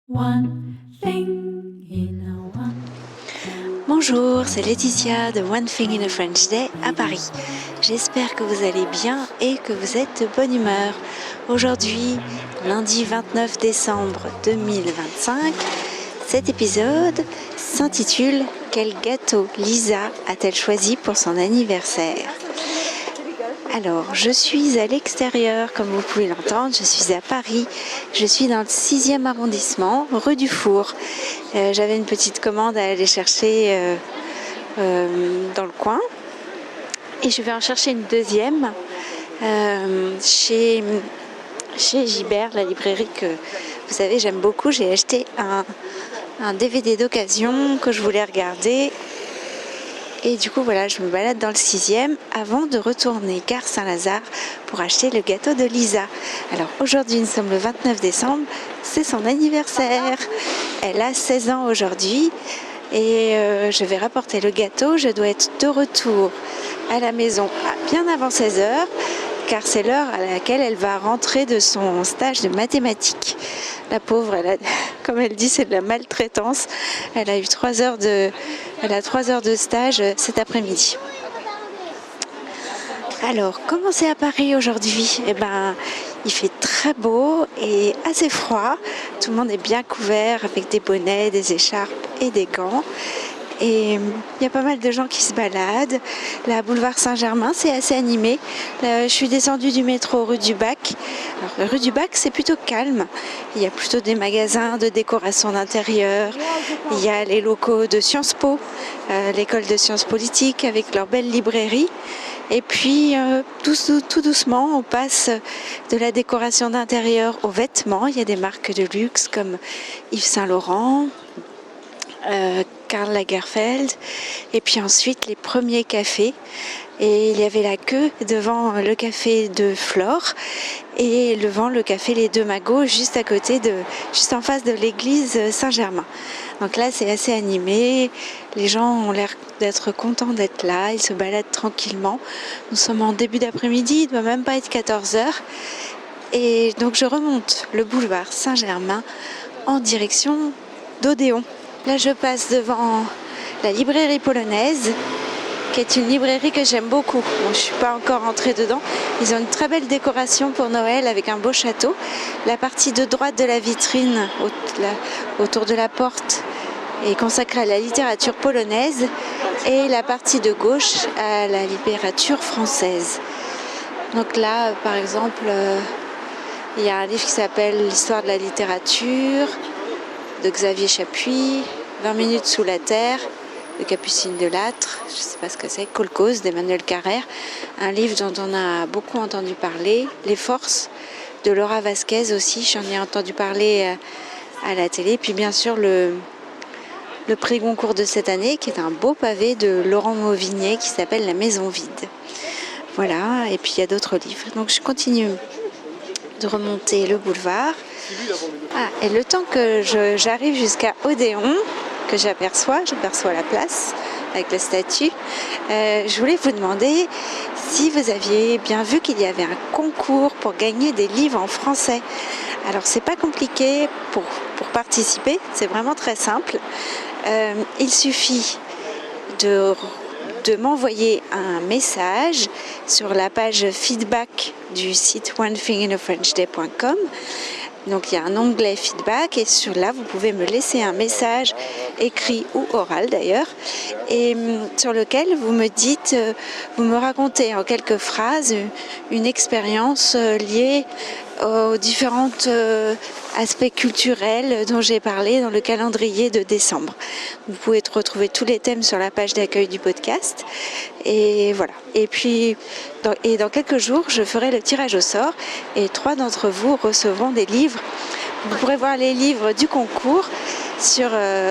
One thing in a one. Bonjour, c'est Laetitia de One Thing in a French Day à Paris. J'espère que vous allez bien et que vous êtes de bonne humeur. Aujourd'hui, lundi 29 décembre 2025, cet épisode s'intitule « Quel gâteau Lisa a-t-elle choisi pour son anniversaire ?» Alors, je suis à l'extérieur, comme vous pouvez l'entendre, je suis à Paris, je suis dans le 6e arrondissement, rue du Four. J'avais une petite commande à aller chercher dans le coin et je vais en chercher une deuxième chez Gibert, la librairie que vous savez j'aime beaucoup. J'ai acheté un DVD d'occasion que je voulais regarder. Et du coup, voilà, je me balade dans le 6e avant de retourner gare Saint-Lazare pour acheter le gâteau de Lisa. Alors aujourd'hui, nous sommes le 29 décembre, c'est son anniversaire. Elle a 16 ans aujourd'hui et je vais rapporter le gâteau. Je dois être de retour à la maison bien avant 16 heures, car c'est l'heure à laquelle elle va rentrer de son stage de mathématiques. La pauvre, comme elle dit, c'est de la maltraitance. Elle a eu 3 heures de stage cet après-midi. Alors, comment c'est à Paris aujourd'hui ? Il fait très beau et assez froid. Tout le monde est bien couvert avec des bonnets, des écharpes et des gants. Et il y a pas mal de gens qui se baladent. La boulevard Saint-Germain, c'est assez animé. Je suis descendue du métro rue du Bac. Alors, rue du Bac, c'est plutôt calme. Il y a plutôt des magasins de décoration d'intérieur. Il y a les locaux de Sciences Po, l'école de sciences politiques avec leur belle librairie. Et puis, tout doucement, on passe de la décoration d'intérieur aux vêtements. Il y a des marques de luxe comme Yves Saint Laurent, Karl Lagerfeld, et puis ensuite les premiers cafés. Et il y avait la queue devant le café de Flore et devant le café Les Deux Magots, juste en face de l'église Saint-Germain. Donc là, c'est assez animé. Les gens ont l'air d'être contents d'être là. Ils se baladent tranquillement. Nous sommes en début d'après-midi. Il ne doit même pas être 14h. Et donc, je remonte le boulevard Saint-Germain en direction d'Odéon. Là, je passe devant la librairie polonaise, qui est une librairie que j'aime beaucoup. Bon, je ne suis pas encore entrée dedans. Ils ont une très belle décoration pour Noël avec un beau château. La partie de droite de la vitrine, autour de la porte, est consacrée à la littérature polonaise et la partie de gauche à la littérature française. Donc là, par exemple, il y a un livre qui s'appelle « L'histoire de la littérature » de Xavier Chapuis, 20 minutes sous la terre, de Capucine de Lattre, je ne sais pas ce que c'est, Kolkhoz d'Emmanuel Carrère, un livre dont on a beaucoup entendu parler, Les Forces de Laura Vasquez aussi, j'en ai entendu parler à la télé, puis bien sûr le prix Goncourt de cette année, qui est un beau pavé de Laurent Mauvigné qui s'appelle La Maison Vide. Voilà, et puis il y a d'autres livres. Donc je continue de remonter le boulevard. Et le temps que j'arrive jusqu'à Odéon, que j'aperçois la place avec la statue, je voulais vous demander si vous aviez bien vu qu'il y avait un concours pour gagner des livres en français. Alors c'est pas compliqué pour participer, c'est vraiment très simple. Il suffit de m'envoyer un message sur la page feedback du site onethinginafrenchday.com. Donc il y a un onglet feedback et sur là vous pouvez me laisser un message écrit ou oral d'ailleurs, et sur lequel vous me racontez en quelques phrases une expérience liée aux différents aspects culturels dont j'ai parlé dans le calendrier de décembre. Vous pouvez retrouver tous les thèmes sur la page d'accueil du podcast. Et voilà. Et puis, dans quelques jours, je ferai le tirage au sort et 3 d'entre vous recevront des livres. Vous pourrez voir les livres du concours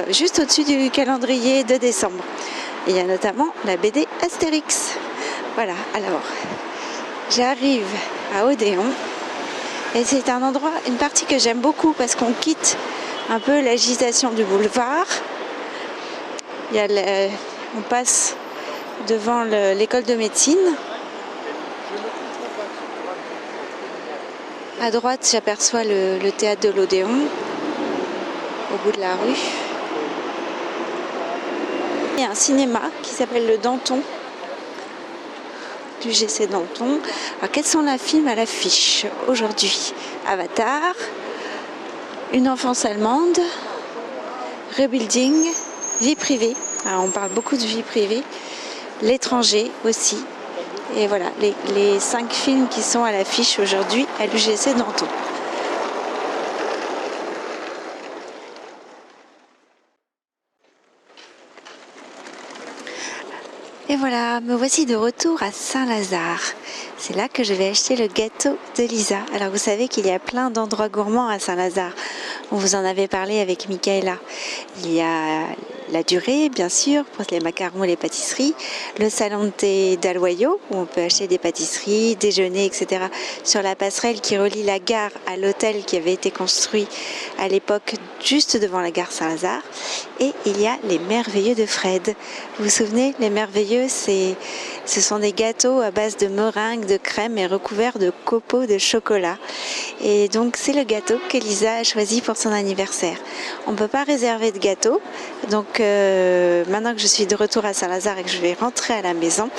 juste au-dessus du calendrier de décembre. Il y a notamment la BD Astérix. Voilà, alors, j'arrive à Odéon. Et c'est une partie que j'aime beaucoup parce qu'on quitte un peu l'agitation du boulevard. On passe devant l'école de médecine. À droite, j'aperçois le théâtre de l'Odéon. au bout de la rue. Il y a un cinéma qui s'appelle le Danton, du GC Danton. Alors, quels sont les films à l'affiche aujourd'hui? Avatar, Une enfance allemande, Rebuilding, Vie privée. Alors, on parle beaucoup de vie privée. L'étranger aussi. Et voilà, les 5 films qui sont à l'affiche aujourd'hui à l'UGC Danton. Et voilà, me voici de retour à Saint-Lazare. C'est là que je vais acheter le gâteau de Lisa. Alors vous savez qu'il y a plein d'endroits gourmands à Saint-Lazare. On vous en avait parlé avec Michaela. Il y a la Durée, bien sûr, pour les macarons et les pâtisseries. Le salon de thé d'Aloyau, où on peut acheter des pâtisseries, déjeuner, etc. sur la passerelle qui relie la gare à l'hôtel qui avait été construit à l'époque juste devant la gare Saint-Lazare. Et il y a les Merveilleux de Fred. Vous vous souvenez, les Merveilleux, ce sont des gâteaux à base de meringue, de crème et recouverts de copeaux de chocolat. Et donc c'est le gâteau qu'Elisa a choisi pour son anniversaire. On ne peut pas réserver de gâteau, donc maintenant que je suis de retour à Saint-Lazare et que je vais rentrer à la maison,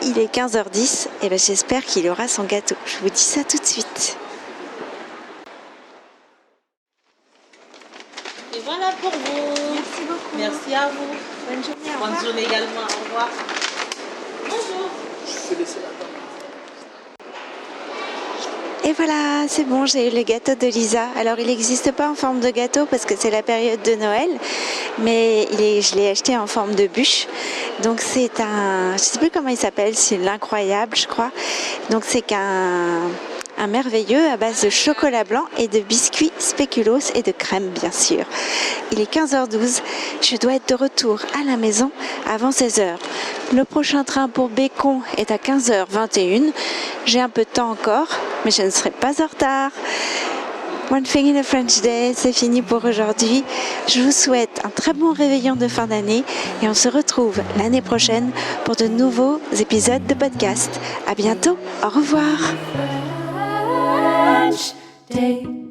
il est 15h10 et ben j'espère qu'il aura son gâteau. Je vous dis ça tout de suite. Et voilà pour vous. Merci beaucoup. Merci à vous. Bonne journée. Au Bonne revoir. journée également. Au revoir. Bonjour. Et voilà, c'est bon, j'ai eu le gâteau de Lisa. Alors, il n'existe pas en forme de gâteau parce que c'est la période de Noël, mais je l'ai acheté en forme de bûche. Donc, c'est je ne sais plus comment il s'appelle, c'est l'incroyable, je crois. Donc, c'est un merveilleux à base de chocolat blanc et de biscuits spéculoos et de crème, bien sûr. Il est 15h12, je dois être de retour à la maison avant 16h. Le prochain train pour Bécon est à 15h21. J'ai un peu de temps encore, mais je ne serai pas en retard. One Thing in a French Day, c'est fini pour aujourd'hui. Je vous souhaite un très bon réveillon de fin d'année et on se retrouve l'année prochaine pour de nouveaux épisodes de podcast. À bientôt, au revoir. French Day.